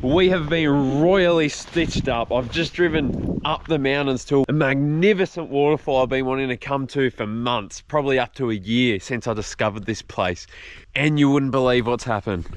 We have been royally stitched up. I've just driven up the mountains to a magnificent waterfall I've been wanting to come to for months, probably up to a year since I discovered this place. And you wouldn't believe what's happened.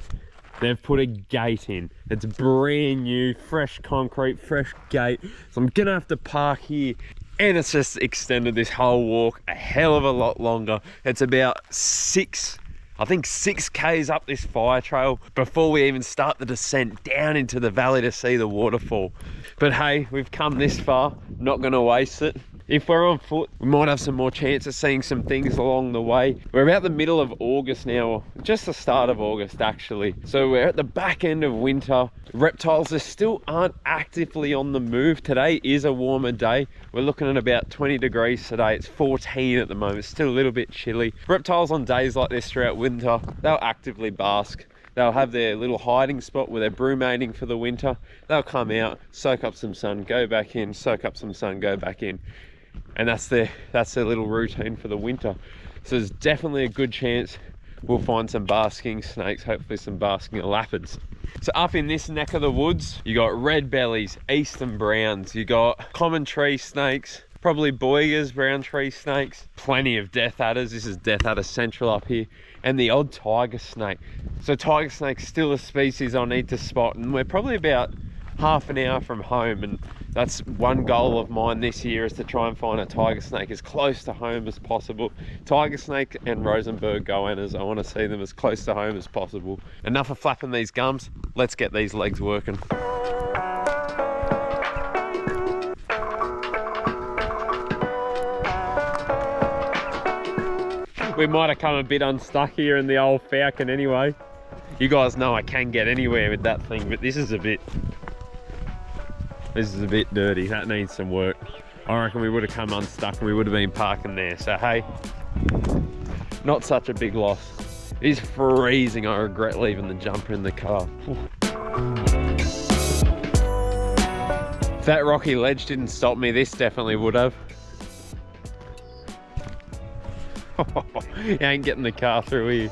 They've put a gate in. It's brand new, fresh concrete, fresh gate. So I'm gonna have to park here. And it's just extended this whole walk a hell of a lot longer. It's about 6 Ks up this fire trail before we even start the descent down into the valley to see the waterfall. But hey, we've come this far, not gonna waste it. If we're on foot, we might have some more chance of seeing some things along the way. We're about the middle of August now, or just the start of August actually. So we're at the back end of winter. Reptiles, they still aren't actively on the move. Today is a warmer day. We're looking at about 20 degrees today. It's 14 at the moment. It's still a little bit chilly. Reptiles on days like this throughout winter, they'll actively bask. They'll have their little hiding spot where they're brumating for the winter. They'll come out, soak up some sun, go back in, soak up some sun, go back in. And that's their little routine for the winter. So there's definitely a good chance we'll find some basking snakes, hopefully some basking elapids. So up in this neck of the woods, you got red bellies, eastern browns, you got common tree snakes, probably boigas, brown tree snakes, plenty of death adders. This is death adder central up here, and the odd tiger snake. So tiger snake's still a species I need to spot, and we're probably about half an hour from home, and that's one goal of mine this year, is to try and find a tiger snake as close to home as possible. Tiger snake and Rosenberg goannas, I want to see them as close to home as possible. Enough of flapping these gums, let's get these legs working. We might have come a bit unstuck here in the old Falcon anyway. You guys know I can get anywhere with that thing, but this is a bit dirty. That needs some work. I reckon we would have come unstuck and we would have been parking there. So hey, not such a big loss. It is freezing. I regret leaving the jumper in the car. If that rocky ledge didn't stop me, this definitely would have. You ain't getting the car through here.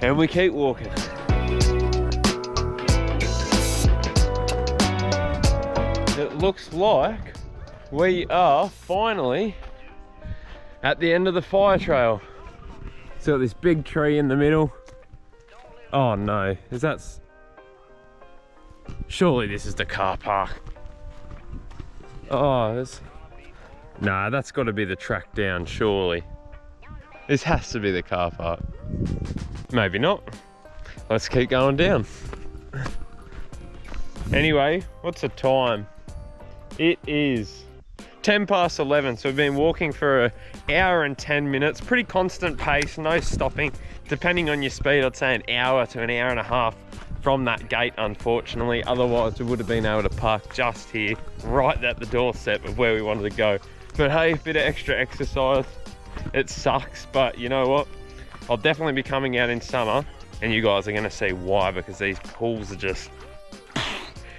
And we keep walking. It looks like we are finally at the end of the fire trail. So this big tree in the middle. Oh no, surely this is the car park. Oh, nah, that's got to be the track down, surely. This has to be the car park. Maybe not. Let's keep going down. Anyway, what's the time? It is 10 past 11, so we've been walking for an hour and 10 minutes. Pretty constant pace, no stopping. Depending on your speed, I'd say an hour to an hour and a half from that gate, unfortunately. Otherwise, we would have been able to park just here, right at the doorstep of where we wanted to go. But hey, a bit of extra exercise. It sucks, but you know what? I'll definitely be coming out in summer, and you guys are going to see why, because these pools are just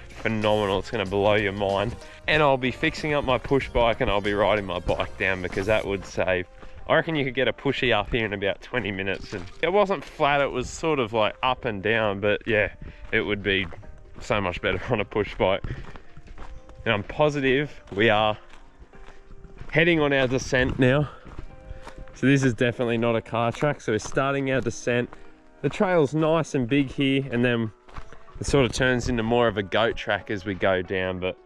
phenomenal. It's going to blow your mind. And I'll be fixing up my push bike, and I'll be riding my bike down, because that would save. I reckon you could get a pushy up here in about 20 minutes. And it wasn't flat, it was sort of like up and down, but yeah, it would be so much better on a push bike. And I'm positive we are heading on our descent now. So this is definitely not a car track, so we're starting our descent. The trail's nice and big here, and then it sort of turns into more of a goat track as we go down, but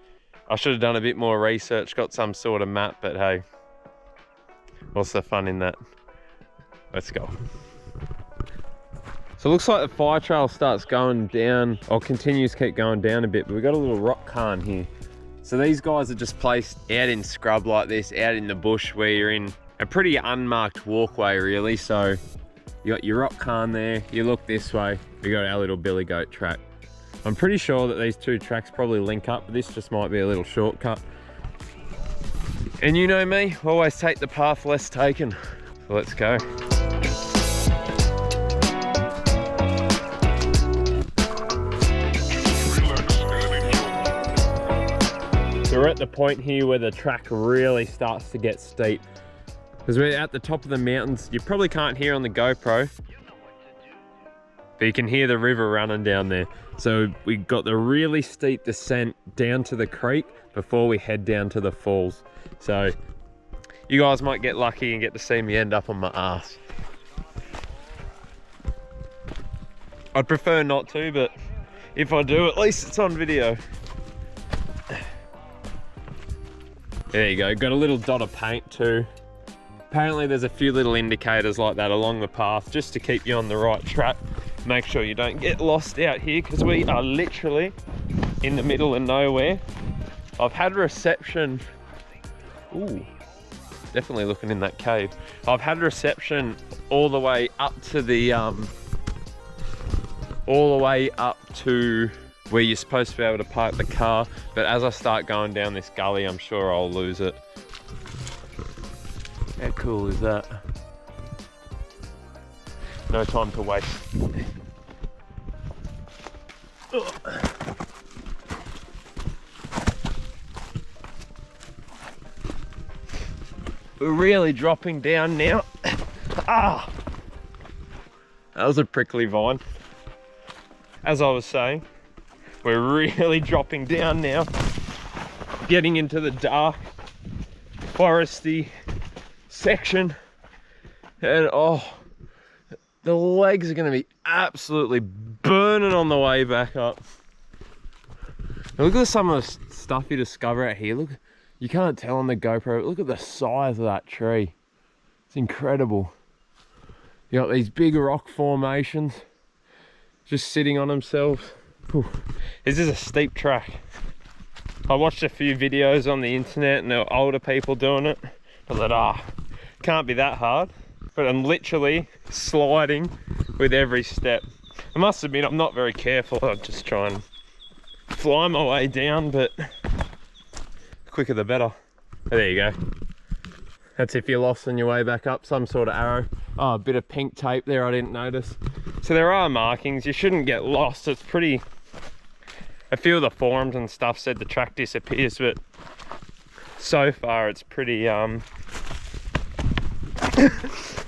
I should have done a bit more research, got some sort of map, but hey, what's the fun in that? Let's go. So it looks like the fire trail starts going down, or continues to keep going down a bit, but we've got a little rock cairn here. So these guys are just placed out in scrub like this, out in the bush, where you're in a pretty unmarked walkway really. So you got your rock cairn there, you look this way, we got our little billy goat track. I'm pretty sure that these two tracks probably link up, but this just might be a little shortcut. And you know me, always take the path less taken. So let's go. So we're at the point here where the track really starts to get steep. Because we're at the top of the mountains. You probably can't hear on the GoPro, but you can hear the river running down there. So we got the really steep descent down to the creek before we head down to the falls. So you guys might get lucky and get to see me end up on my ass. I'd prefer not to, but if I do, at least it's on video. There you go, got a little dot of paint too. Apparently there's a few little indicators like that along the path just to keep you on the right track. Make sure you don't get lost out here because we are literally in the middle of nowhere. I've had reception. Ooh, definitely looking in that cave. I've had reception all the way up to the where you're supposed to be able to park the car, but as I start going down this gully, I'm sure I'll lose it. How cool is that? No time to waste. We're really dropping down now. Ah, that was a prickly vine. As I was saying, we're really dropping down now, getting into the dark, foresty section, and oh, the legs are going to be absolutely burning on the way back up. Now look at some of the stuff you discover out here. Look, you can't tell on the GoPro, but look at the size of that tree. It's incredible. You got these big rock formations just sitting on themselves. Whew. This is a steep track. I watched a few videos on the internet and there were older people doing it. I thought, can't be that hard. But I'm literally sliding with every step. I must admit, I'm not very careful. I just try and fly my way down, but the quicker the better. There you go. That's if you're lost on your way back up, some sort of arrow. Oh, a bit of pink tape there I didn't notice. So there are markings, you shouldn't get lost. It's pretty, a few of the forums and stuff said the track disappears, but so far it's pretty,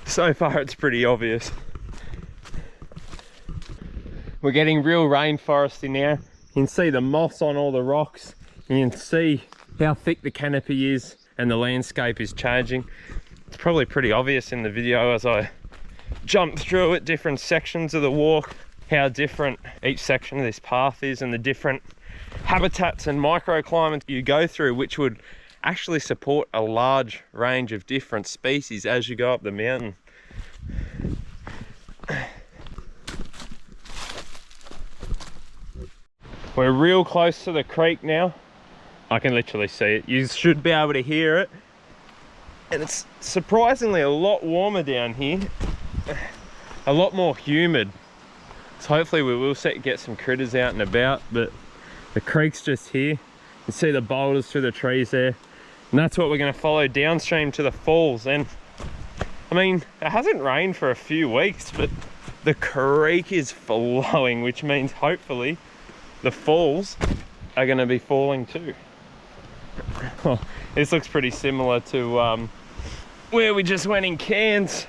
so far it's pretty obvious. We're getting real rainforesty now. You can see the moss on all the rocks. You can see how thick the canopy is and the landscape is changing. It's probably pretty obvious in the video as I jump through at different sections of the walk, how different each section of this path is and the different habitats and microclimates you go through, which would actually support a large range of different species as you go up the mountain. We're real close to the creek now. I can literally see it. You should be able to hear it. And it's surprisingly a lot warmer down here. A lot more humid. So hopefully we will get some critters out and about, but the creek's just here. You can see the boulders through the trees there. And that's what we're going to follow downstream to the falls. And I mean, it hasn't rained for a few weeks, but the creek is flowing, which means hopefully the falls are going to be falling too. Oh, this looks pretty similar to where we just went in Cairns.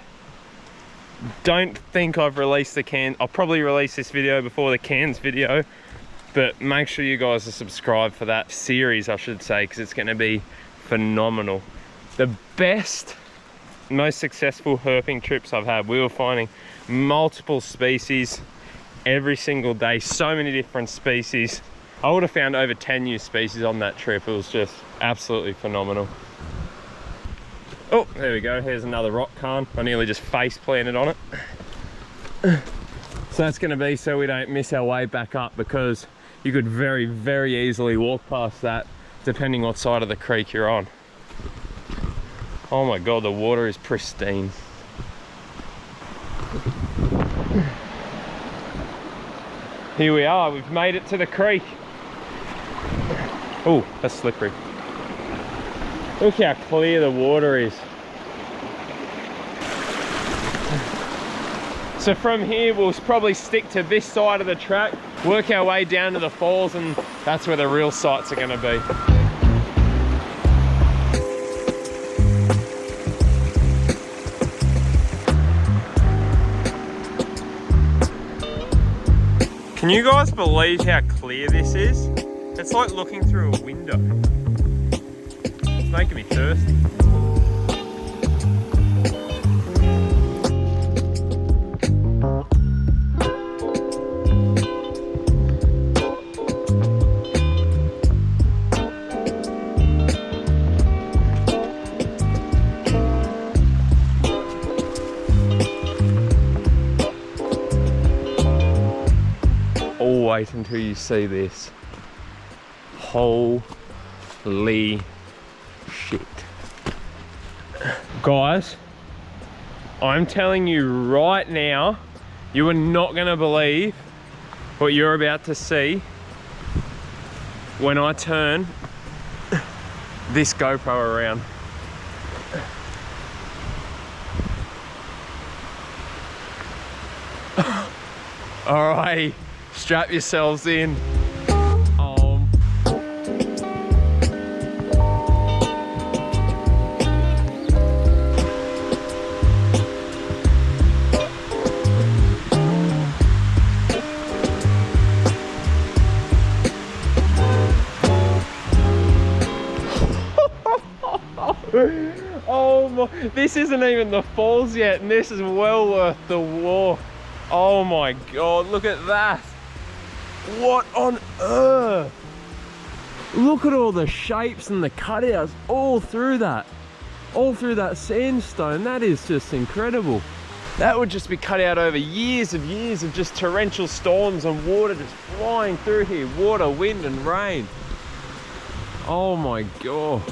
Don't think I've released the Cairns. I'll probably release this video before the Cairns video, but make sure you guys are subscribed for that series, I should say, because it's going to be phenomenal. The best, most successful herping trips I've had. We were finding multiple species every single day, so many different species. I would have found over 10 new species on that trip. It was just absolutely phenomenal. Oh, there we go. Here's another rock cairn. I nearly just face planted on it. So that's going to be so we don't miss our way back up, because you could very, very easily walk past that depending what side of the creek you're on. Oh my God, the water is pristine. Here we are, we've made it to the creek. Oh, that's slippery. Look how clear the water is. So from here, we'll probably stick to this side of the track, work our way down to the falls, and that's where the real sights are going to be. Can you guys believe how clear this is? It's like looking through a window. It's making me thirsty. Wait until you see this. Holy shit. Guys, I'm telling you right now, you are not gonna believe what you're about to see when I turn this GoPro around. Alrighty. Strap yourselves in. Oh my, this isn't even the falls yet, and this is well worth the walk. Oh my God, look at that. What on earth? Look at all the shapes and the cutouts all through that sandstone. That is just incredible. That would just be cut out over years of just torrential storms and water just flying through here. Water, wind and rain. Oh my God.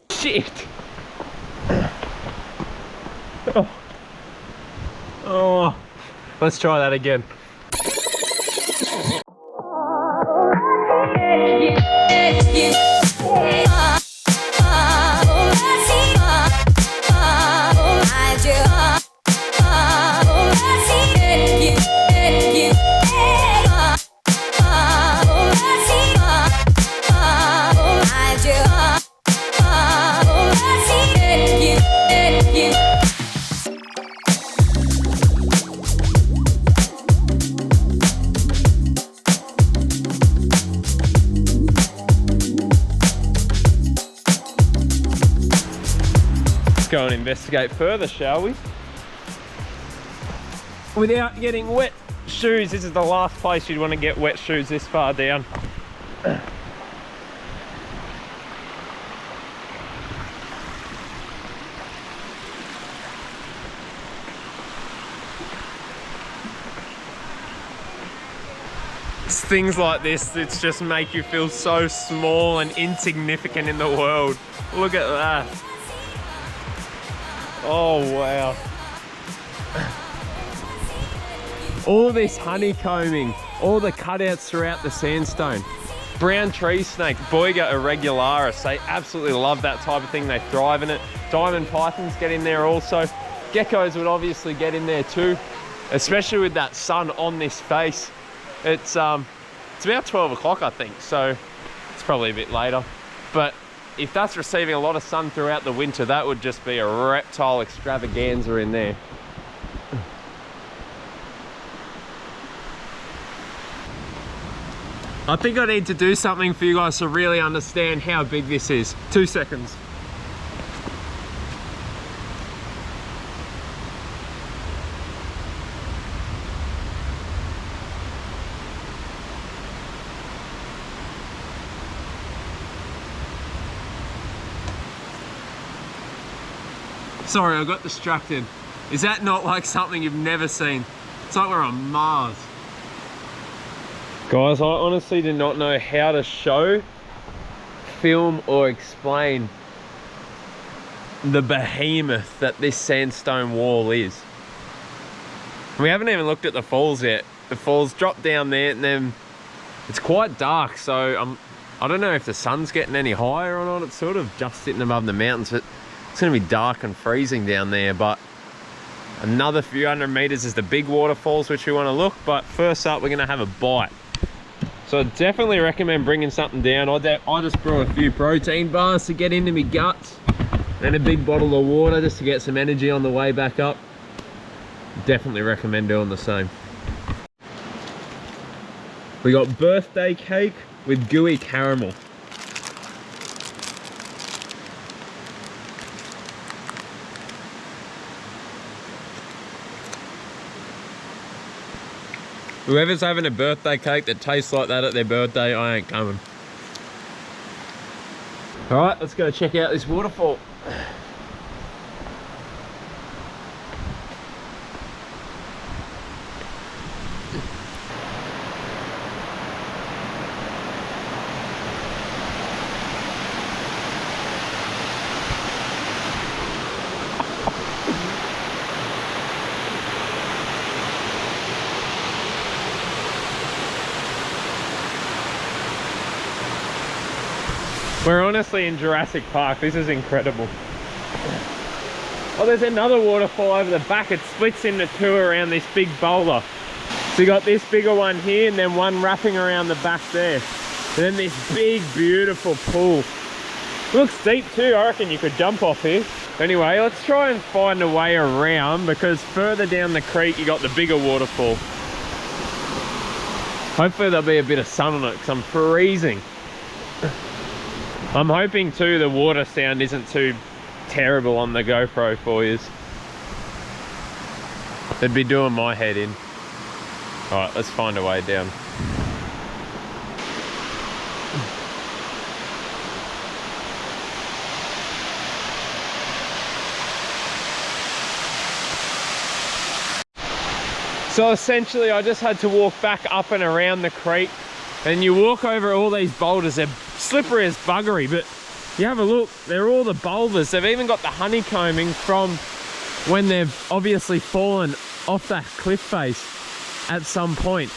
Shit. Oh, let's try that again. Go and investigate further, shall we? Without getting wet shoes. This is the last place you'd want to get wet shoes this far down. It's things like this that just make you feel so small and insignificant in the world. Look at that. Oh wow. All this honeycombing, all the cutouts throughout the sandstone. Brown tree snake, Boiga irregularis, they absolutely love that type of thing, they thrive in it. Diamond pythons get in there also. Geckos would obviously get in there too, especially with that sun on this face. It's about 12 o'clock I think, so it's probably a bit later. But if that's receiving a lot of sun throughout the winter, that would just be a reptile extravaganza in there. I think I need to do something for you guys to really understand how big this is. 2 seconds. Sorry, I got distracted. Is that not like something you've never seen? It's like we're on Mars. Guys, I honestly do not know how to show, film or explain the behemoth that this sandstone wall is. We haven't even looked at the falls yet. The falls drop down there and then it's quite dark, so I don't know if the sun's getting any higher or not. It's sort of just sitting above the mountains, but it's going to be dark and freezing down there. But another few hundred meters is the big waterfalls which we want to look. But first up, we're going to have a bite. So I definitely recommend bringing something down. I just brought a few protein bars to get into my guts and a big bottle of water just to get some energy on the way back up. Definitely recommend doing the same. We got birthday cake with gooey caramel. Whoever's having a birthday cake that tastes like that at their birthday, I ain't coming. All right, let's go check out this waterfall. We're honestly in Jurassic Park. This is incredible. Oh, there's another waterfall over the back. It splits into two around this big boulder. So you got this bigger one here and then one wrapping around the back there. And then this big, beautiful pool. Looks deep too. I reckon you could jump off here. Anyway, let's try and find a way around, because further down the creek you got the bigger waterfall. Hopefully there'll be a bit of sun on it because I'm freezing. I'm hoping too the water sound isn't too terrible on the GoPro for you. It'd be doing my head in. Alright, let's find a way down. So essentially I just had to walk back up and around the creek, and you walk over all these boulders. They're slippery as buggery, but you have a look, they're all the boulders. They've even got the honeycombing from when they've obviously fallen off that cliff face at some point,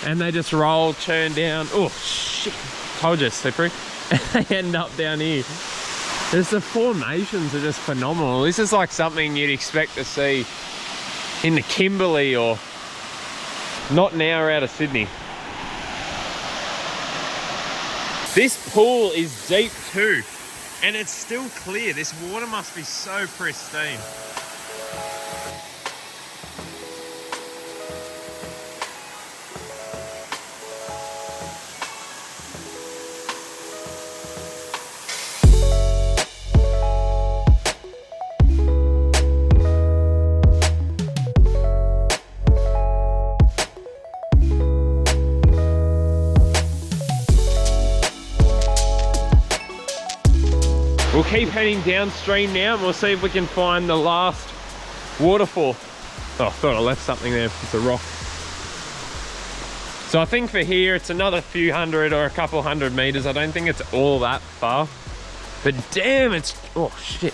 and they just roll, churn down. Oh shit, told you it's slippery. And they end up down here. The formations are just phenomenal. This is like something you'd expect to see in the Kimberley, or not now out of Sydney. This pool is deep too, and it's still clear. This water must be so pristine. We'll keep heading downstream now and we'll see if we can find the last waterfall. Oh, I thought I left something there. It's a rock. So I think for here it's another few hundred or a couple hundred meters. I don't think it's all that far. But damn, it's, oh shit,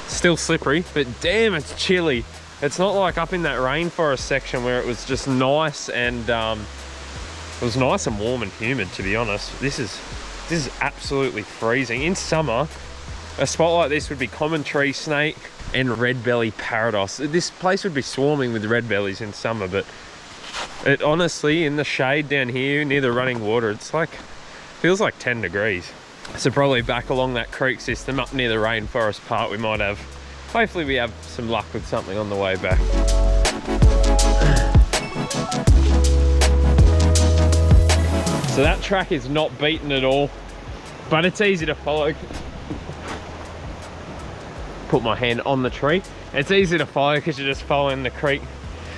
still slippery, but damn, it's chilly. It's not like up in that rainforest section where it was just nice and it was nice and warm and humid, to be honest. This is absolutely freezing. In summer, a spot like this would be common tree snake and red belly paradise. This place would be swarming with red bellies in summer, but it honestly, in the shade down here near the running water, it's like, feels like 10 degrees. So probably back along that creek system up near the rainforest part, we might have, hopefully we have some luck with something on the way back. So that track is not beaten at all, but it's easy to follow. Put my hand on the tree. It's easy to follow because you're just following the creek.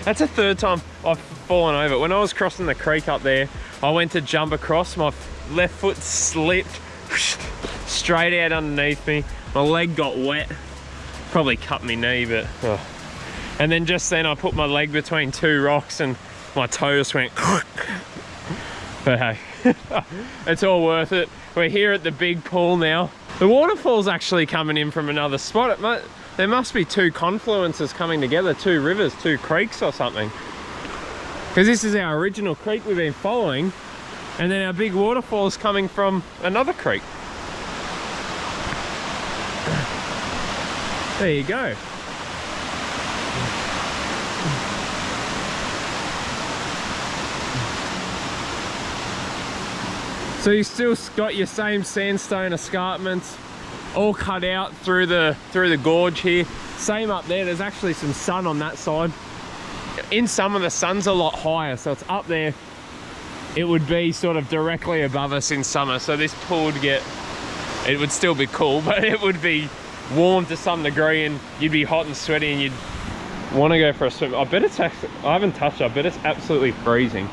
That's the third time I've fallen over. When I was crossing the creek up there, I went to jump across, my left foot slipped straight out underneath me. My leg got wet, probably cut my knee, but oh. And then just then I put my leg between two rocks and my toe just went but hey, it's all worth it. We're here at the big pool now. The waterfall's actually coming in from another spot. There must be two confluences coming together, two rivers, two creeks or something. Because this is our original creek we've been following, and then our big waterfall's coming from another creek. There you go. So you still got your same sandstone escarpments all cut out through the gorge here. Same up there, there's actually some sun on that side. In summer the sun's a lot higher, so it's up there. It would be sort of directly above us in summer, so this pool would get, it would still be cool, but it would be warm to some degree and you'd be hot and sweaty and you'd want to go for a swim. I bet it's actually, I haven't touched it, I bet it's absolutely freezing.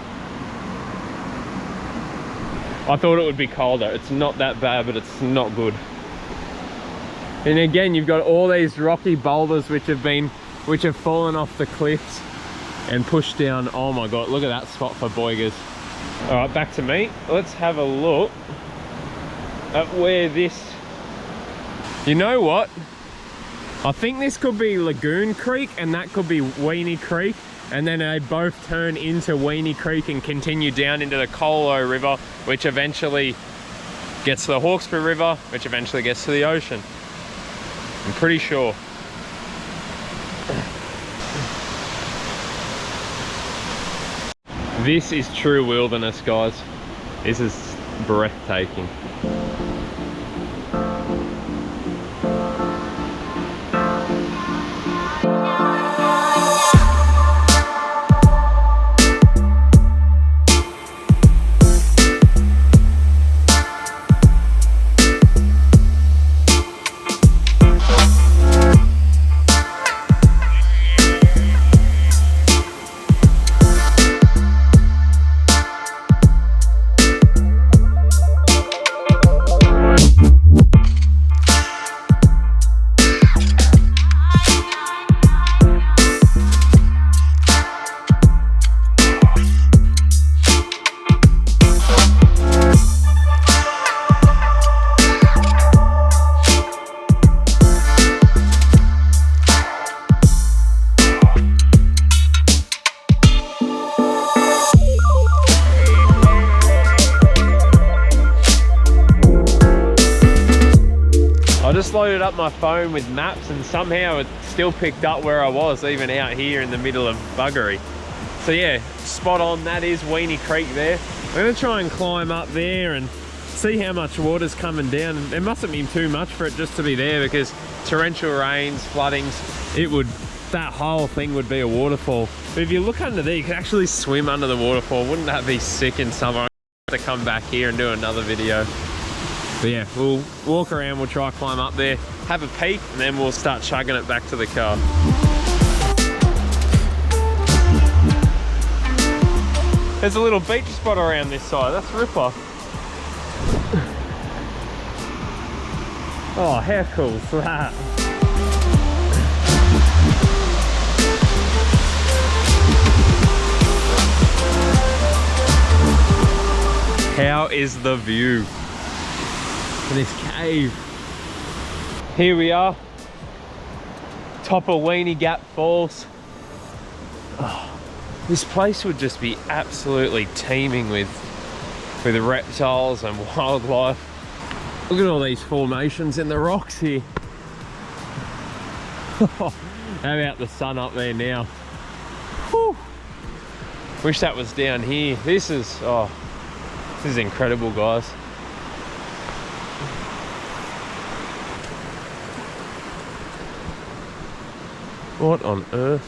I thought it would be colder. It's not that bad, but it's not good. And again, you've got all these rocky boulders which have fallen off the cliffs and pushed down. Oh my god, look at that spot for boigers. All right, back to me. Let's have a look at where this, you know what, I think this could be Lagoon Creek and that could be Wheeny Creek, and then they both turn into Wheeny Creek and continue down into the Colo River, which eventually gets to the Hawkesbury River, which eventually gets to the ocean. I'm pretty sure. This is true wilderness, guys. This is breathtaking. Loaded up my phone with maps and somehow it still picked up where I was, even out here in the middle of buggery. So yeah, spot on, that is Wheeny Creek there. We're gonna try and climb up there and see how much water's coming down. It mustn't be too much for it just to be there, because torrential rains, floodings, that whole thing would be a waterfall. But if you look under there, you can actually swim under the waterfall. Wouldn't that be sick in summer? I have to come back here and do another video. But yeah, we'll walk around, we'll try climb up there, have a peek, and then we'll start chugging it back to the car. There's a little beach spot around this side, that's ripper. Oh, how cool is that? How is the view? This cave. Here we are, top of Wheeny Gap Falls. Oh, this place would just be absolutely teeming with reptiles and wildlife. Look at all these formations in the rocks here. How about the sun up there now? Whew. Wish that was down here. This is incredible, guys. What on earth?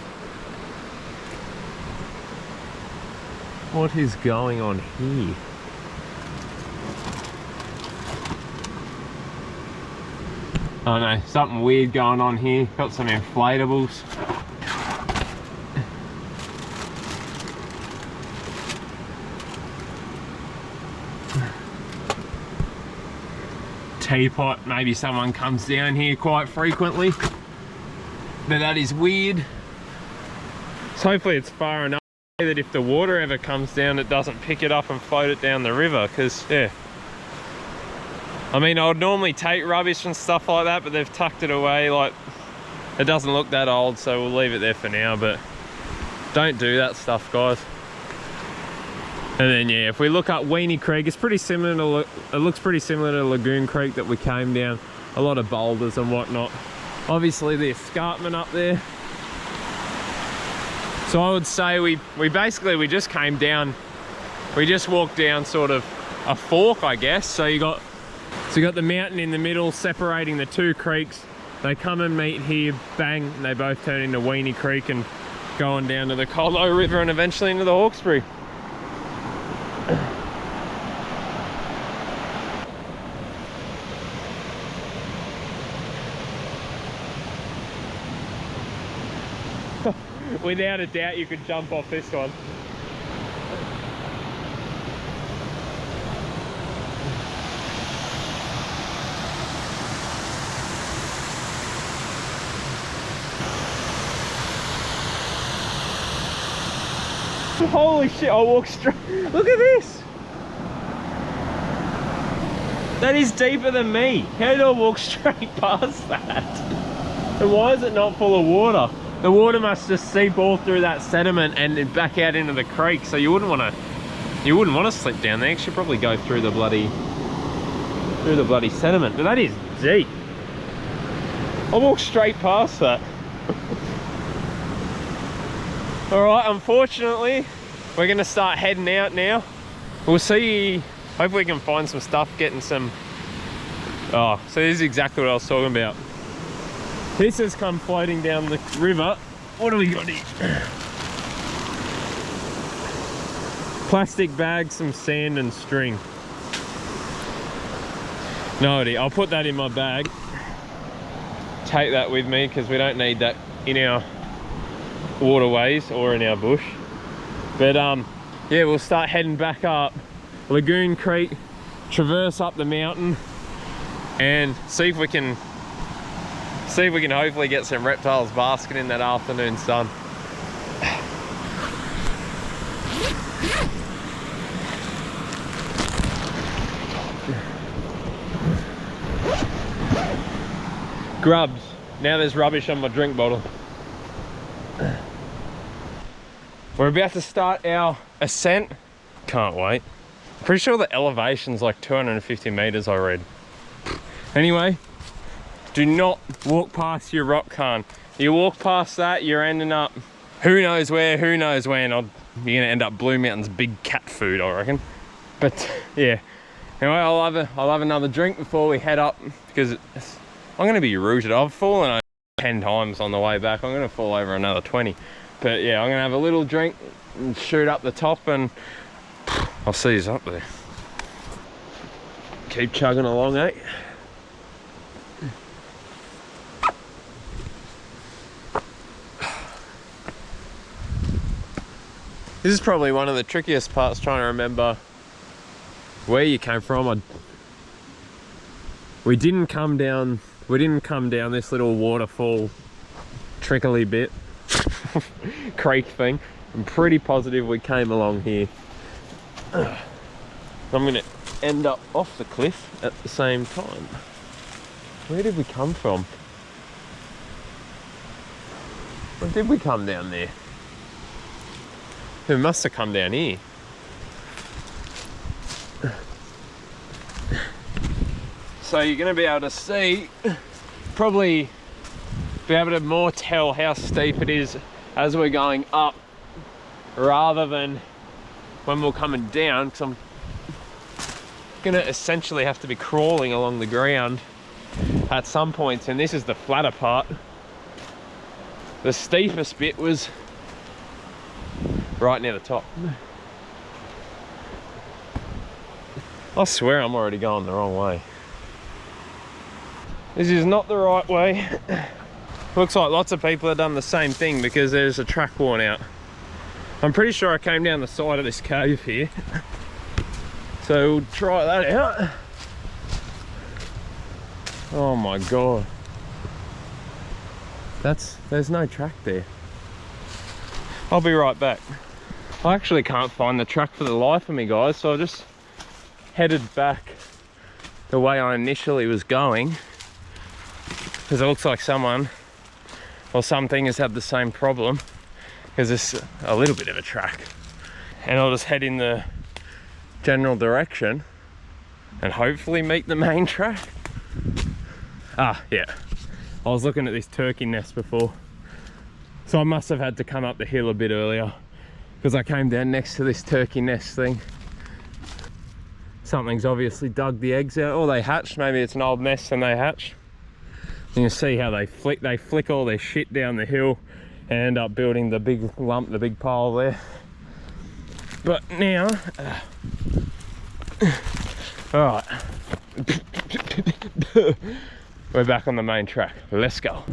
What is going on here? Oh no, something weird going on here. Got some inflatables. Teapot, maybe someone comes down here quite frequently. But that is weird. So hopefully it's far enough that if the water ever comes down, it doesn't pick it up and float it down the river, because yeah. I mean, I would normally take rubbish and stuff like that, but they've tucked it away. Like, it doesn't look that old, so we'll leave it there for now, but don't do that stuff, guys. And then yeah, if we look up Wheeny Creek, it's pretty similar to, it looks pretty similar to Lagoon Creek that we came down. A lot of boulders and whatnot. Obviously the escarpment up there. So I would say we just came down, we just walked down sort of a fork, I guess. So you got the mountain in the middle separating the two creeks. They come and meet here, bang, and they both turn into Wheeny Creek and go on down to the Colo River and eventually into the Hawkesbury. Without a doubt you could jump off this one. Holy shit, I walked straight. Look at this. That is deeper than me. How did I walk straight past that? And why is it not full of water? The water must just seep all through that sediment and back out into the creek. So you wouldn't want to slip down there. You should probably go through the bloody sediment. But that is deep. I walked straight past that. All right, unfortunately, we're gonna start heading out now. We'll see, hopefully we can find some stuff, getting some, oh, so this is exactly what I was talking about. This has come floating down the river. What do we got here? Plastic bag, some sand and string. No idea, I'll put that in my bag. Take that with me because we don't need that in our waterways or in our bush. But yeah, we'll start heading back up Lagoon Creek, traverse up the mountain and see if we can hopefully get some reptiles basking in that afternoon sun. Grubs. Now there's rubbish on my drink bottle. We're about to start our ascent. Can't wait. Pretty sure the elevation's like 250 meters, I read. Anyway, do not walk past your rock cairn. You walk past that, you're ending up who knows where, who knows when. You're gonna end up Blue Mountain's big cat food, I reckon. But yeah, anyway, I'll have another drink before we head up because I'm gonna be rooted. I've fallen over 10 times on the way back. I'm gonna fall over another 20. But yeah, I'm gonna have a little drink and shoot up the top and I'll see you up there. Keep chugging along, eh? This is probably one of the trickiest parts, trying to remember where you came from. We didn't come down this little waterfall trickly bit. Creek thing. I'm pretty positive we came along here. I'm gonna end up off the cliff at the same time. Where did we come from? Or did we come down there? We must have come down here. So you're gonna be able to see, probably be able to more tell how steep it is as we're going up rather than when we're coming down, because I'm gonna essentially have to be crawling along the ground at some points, and this is the flatter part. The steepest bit was right near the top. I swear I'm already going the wrong way. This is not the right way. Looks like lots of people have done the same thing because there's a track worn out. I'm pretty sure I came down the side of this cave here. So we'll try that out. Oh my god. There's no track there. I'll be right back. I actually can't find the track for the life of me, guys, so I just headed back the way I initially was going, because it looks like someone or something has had the same problem, because there's a little bit of a track. And I'll just head in the general direction and hopefully meet the main track. Ah, yeah. I was looking at this turkey nest before, so I must have had to come up the hill a bit earlier because I came down next to this turkey nest thing. Something's obviously dug the eggs out, or they hatched. Maybe it's an old nest and they hatched. You can see how they flick all their shit down the hill and end up building the big lump, the big pile there. But now, all right, we're back on the main track. Let's go.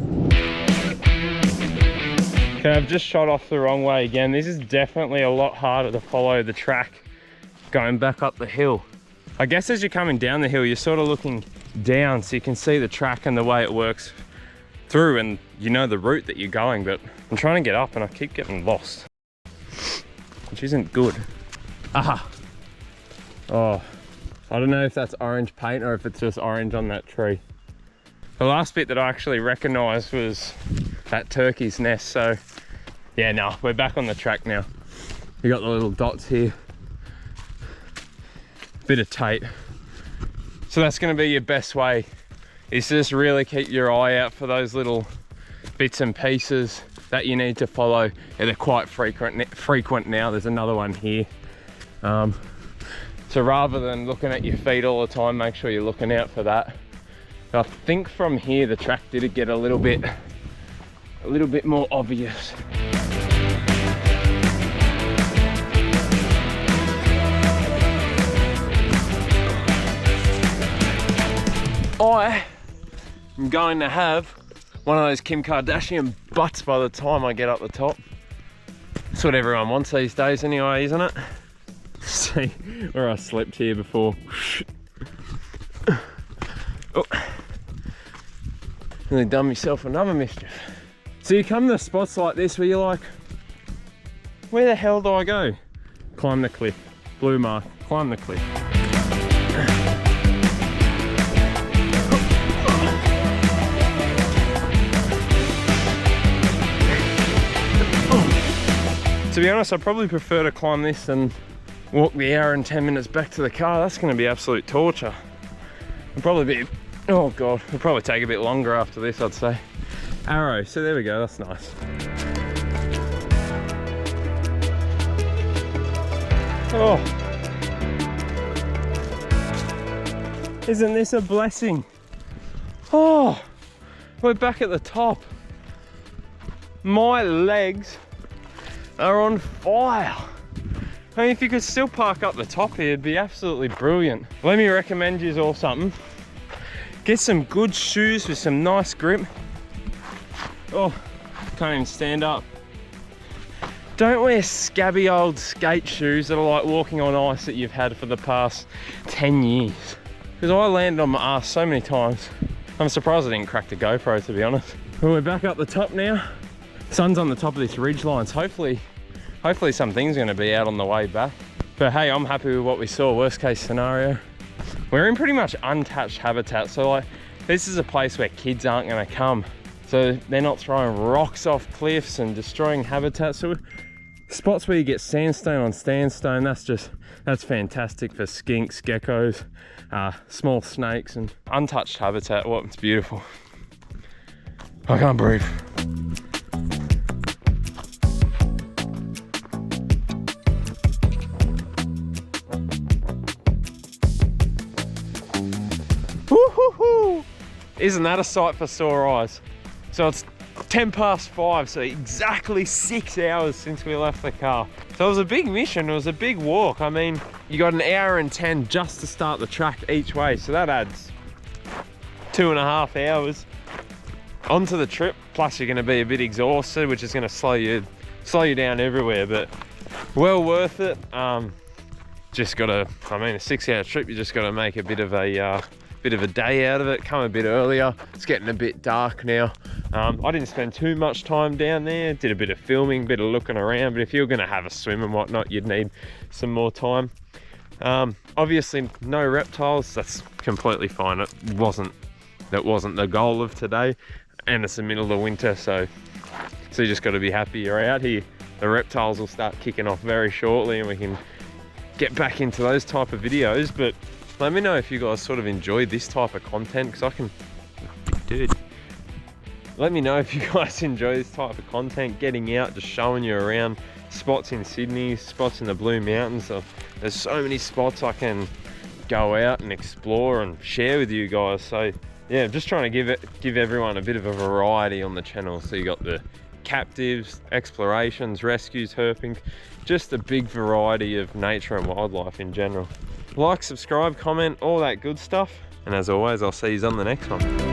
Okay, I've just shot off the wrong way again. This is definitely a lot harder to follow the track going back up the hill. I guess as you're coming down the hill, you're sort of looking down so you can see the track and the way it works through, and you know the route that you're going, but I'm trying to get up and I keep getting lost, which isn't good. Aha! Oh, I don't know if that's orange paint or if it's just orange on that tree. The last bit that I actually recognised was that turkey's nest, so yeah, no, we're back on the track now. You got the little dots here, bit of tape. So that's going to be your best way, is to just really keep your eye out for those little bits and pieces that you need to follow. Yeah, they're quite frequent now. There's another one here. So rather than looking at your feet all the time, make sure you're looking out for that. I think from here the track did get a little bit more obvious. I am going to have one of those Kim Kardashian butts by the time I get up the top. That's what everyone wants these days anyway, isn't it? See where I slept here before. Oh. Nearly done myself another mischief. So you come to spots like this where you're like, where the hell do I go? Climb the cliff. Blue mark, climb the cliff. To be honest, I probably prefer to climb this than walk the hour and 10 minutes back to the car. That's going to be absolute torture. It'll probably be, oh God, it'll probably take a bit longer after this, I'd say. Arrow, so there we go, that's nice. Oh, isn't this a blessing? Oh, we're back at the top. My legs are on fire. I mean, if you could still park up the top here, it'd be absolutely brilliant. Let me recommend you all something. Get some good shoes with some nice grip. Oh, can't even stand up. Don't wear scabby old skate shoes that are like walking on ice that you've had for the past 10 years. Because I landed on my ass so many times. I'm surprised I didn't crack the GoPro, to be honest. Well, we're back up the top now. Sun's on the top of this ridge line, so hopefully something's going to be out on the way back. But hey, I'm happy with what we saw. Worst case scenario, we're in pretty much untouched habitat, so like this is a place where kids aren't going to come, so they're not throwing rocks off cliffs and destroying habitat. So spots where you get sandstone on sandstone, that's fantastic for skinks, geckos, small snakes, and untouched habitat. Well, it's beautiful. I can't breathe. Isn't that a sight for sore eyes? So it's 5:10, so exactly 6 hours since we left the car. So it was a big mission, it was a big walk. I mean, you got an hour and 10 just to start the track each way, so that adds 2.5 hours onto the trip. Plus you're gonna be a bit exhausted, which is gonna slow you down everywhere, but well worth it. Just gotta, I mean, a 6-hour trip, you just gotta make a bit of a day out of it, come a bit earlier. It's getting a bit dark now. I didn't spend too much time down there, did a bit of filming, a bit of looking around, but if you're gonna have a swim and whatnot, you'd need some more time. Obviously no reptiles, that's completely fine. That wasn't the goal of today, and it's the middle of winter, so you just got to be happy you're out here. The reptiles will start kicking off very shortly and we can get back into those type of videos. But let me know if you guys sort of enjoyed this type of content, because let me know if you guys enjoy this type of content, getting out, just showing you around spots in Sydney, spots in the Blue Mountains. There's so many spots I can go out and explore and share with you guys. So yeah, I'm just trying to give everyone a bit of a variety on the channel. So you got the captives, explorations, rescues, herping, just a big variety of nature and wildlife in general. Like, subscribe, comment, all that good stuff. And as always, I'll see you on the next one.